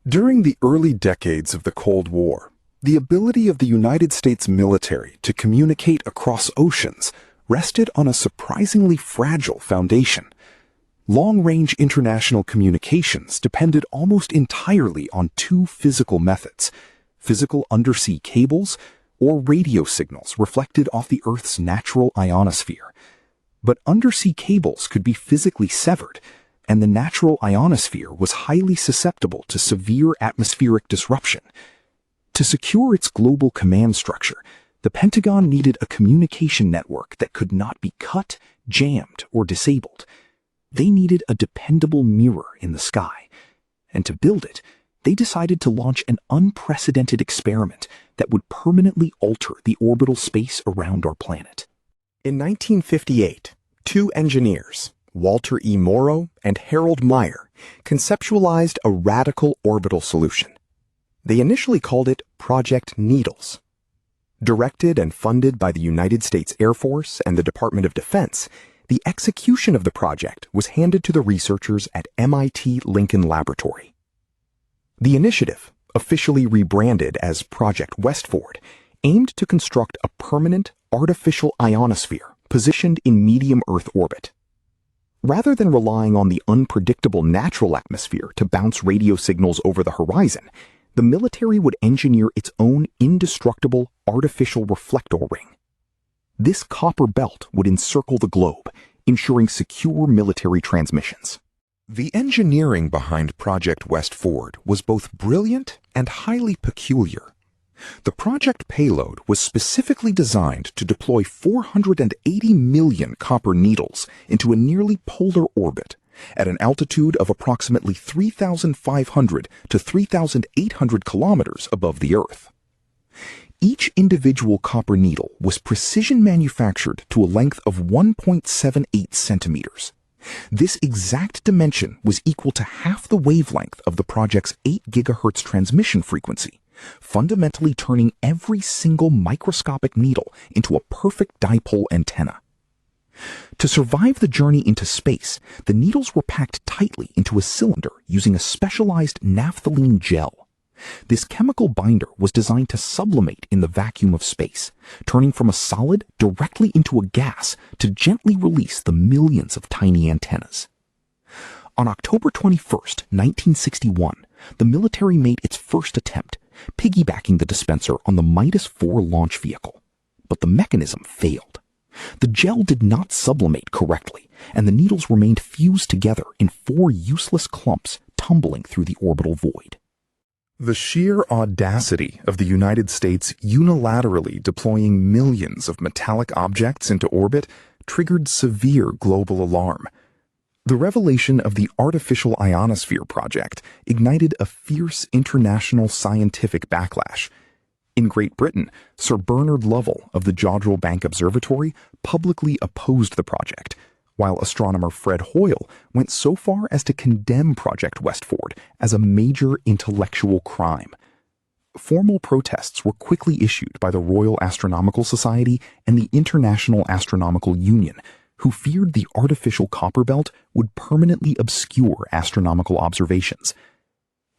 During the early decades of the Cold War, the ability of the United States military to communicate across oceans rested on a surprisingly fragile foundation. Long-range international communications depended almost entirely on two physical methods: physical undersea cables or radio signals reflected off the Earth's natural ionosphere. But undersea cables could be physically severed, and the natural ionosphere was highly susceptible to severe atmospheric disruption. To secure its global command structure, the Pentagon needed a communication network that could not be cut, jammed, or disabled. They needed a dependable mirror in the sky. And to build it, they decided to launch an unprecedented experiment that would permanently alter the orbital space around our planet. In 1958, two engineers, Walter E. Morrow and Harold Meyer, conceptualized a radical orbital solution. They initially called it Project Needles. Directed and funded by the United States Air Force and the Department of Defense, the execution of the project was handed to the researchers at MIT Lincoln Laboratory. The initiative, officially rebranded as Project Westford, aimed to construct a permanent artificial ionosphere positioned in medium Earth orbit. Rather than relying on the unpredictable natural atmosphere to bounce radio signals over the horizon, the military would engineer its own indestructible artificial reflector ring. This copper belt would encircle the globe, ensuring secure military transmissions. The engineering behind Project Westford was both brilliant and highly peculiar. The project payload was specifically designed to deploy 480 million copper needles into a nearly polar orbit at an altitude of approximately 3,500 to 3,800 kilometers above the Earth. Each individual copper needle was precision manufactured to a length of 1.78 centimeters. This exact dimension was equal to half the wavelength of the project's 8 gigahertz transmission frequency, fundamentally turning every single microscopic needle into a perfect dipole antenna. To survive the journey into space, the needles were packed tightly into a cylinder using a specialized naphthalene gel. This chemical binder was designed to sublimate in the vacuum of space, turning from a solid directly into a gas to gently release the millions of tiny antennas. On October 21, 1961, the military made its first attempt, piggybacking the dispenser on the Midas IV launch vehicle. But the mechanism failed. The gel did not sublimate correctly, and the needles remained fused together in 4 useless clumps tumbling through the orbital void. The sheer audacity of the United States unilaterally deploying millions of metallic objects into orbit triggered severe global alarm. The revelation of the artificial ionosphere project ignited a fierce international scientific backlash. In Great Britain, Sir Bernard Lovell of the Jodrell Bank Observatory publicly opposed the project, while astronomer Fred Hoyle went so far as to condemn Project Westford as a major intellectual crime. Formal protests were quickly issued by the Royal Astronomical Society and the International Astronomical Union, who feared the artificial copper belt would permanently obscure astronomical observations.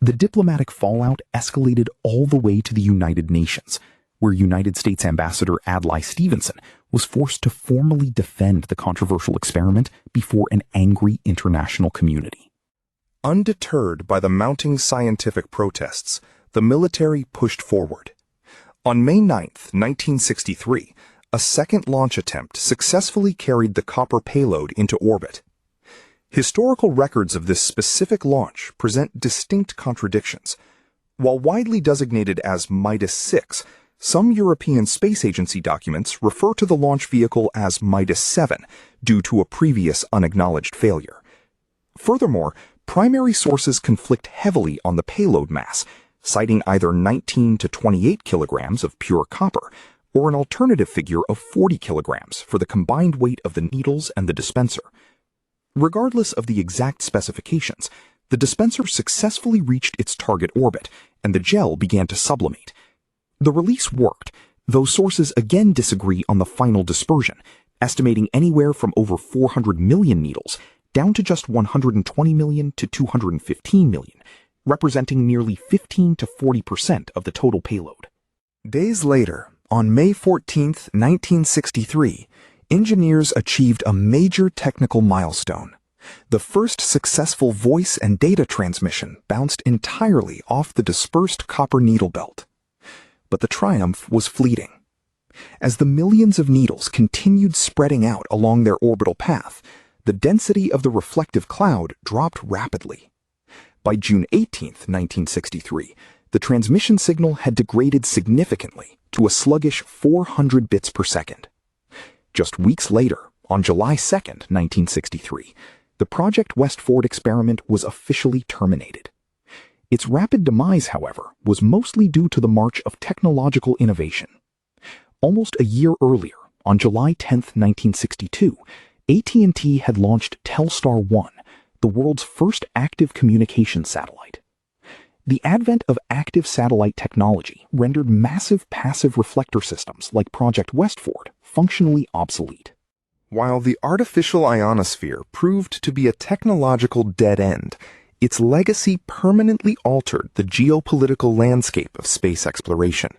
The diplomatic fallout escalated all the way to the United Nations, where United States Ambassador Adlai Stevenson was forced to formally defend the controversial experiment before an angry international community. Undeterred by the mounting scientific protests, the military pushed forward. On May 9, 1963, a second launch attempt successfully carried the copper payload into orbit. Historical records of this specific launch present distinct contradictions. While widely designated as Midas VI, some European Space Agency documents refer to the launch vehicle as Midas VII due to a previous unacknowledged failure. Furthermore, primary sources conflict heavily on the payload mass, citing either 19 to 28 kilograms of pure copper or an alternative figure of 40 kilograms for the combined weight of the needles and the dispenser. Regardless of the exact specifications, the dispenser successfully reached its target orbit, and the gel began to sublimate. The release worked, though sources again disagree on the final dispersion, estimating anywhere from over 400 million needles down to just 120 million to 215 million, representing nearly 15 to 40% of the total payload. Days later, on May 14, 1963, engineers achieved a major technical milestone. The first successful voice and data transmission bounced entirely off the dispersed copper needle belt. But the triumph was fleeting. As the millions of needles continued spreading out along their orbital path, the density of the reflective cloud dropped rapidly. By June 18, 1963, the transmission signal had degraded significantly to a sluggish 400 bits per second. Just weeks later, on July 2, 1963, the Project Westford experiment was officially terminated. Its rapid demise, however, was mostly due to the march of technological innovation. Almost a year earlier, on July 10, 1962, AT&T had launched Telstar 1, the world's first active communications satellite. The advent of active satellite technology rendered massive passive reflector systems like Project Westford functionally obsolete. While the artificial ionosphere proved to be a technological dead end, its legacy permanently altered the geopolitical landscape of space exploration.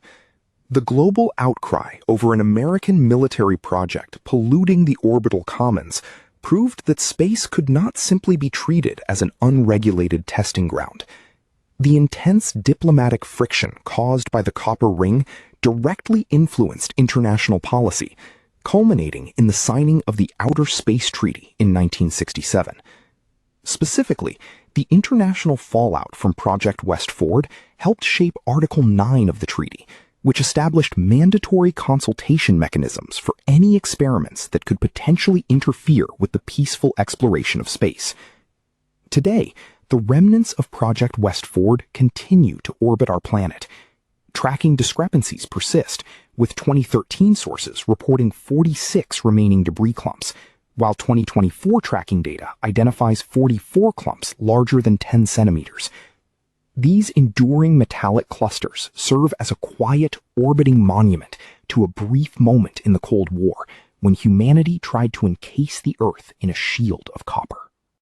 The global outcry over an American military project polluting the orbital commons proved that space could not simply be treated as an unregulated testing ground. The intense diplomatic friction caused by the copper ring directly influenced international policy, culminating in the signing of the Outer Space Treaty in 1967. Specifically, the international fallout from Project Westford helped shape Article 9 of the treaty, which established mandatory consultation mechanisms for any experiments that could potentially interfere with the peaceful exploration of space. Today, the remnants of Project Westford continue to orbit our planet. Tracking discrepancies persist, with 2013 sources reporting 46 remaining debris clumps, while 2024 tracking data identifies 44 clumps larger than 10 centimeters. These enduring metallic clusters serve as a quiet, orbiting monument to a brief moment in the Cold War when humanity tried to encase the Earth in a shield of copper.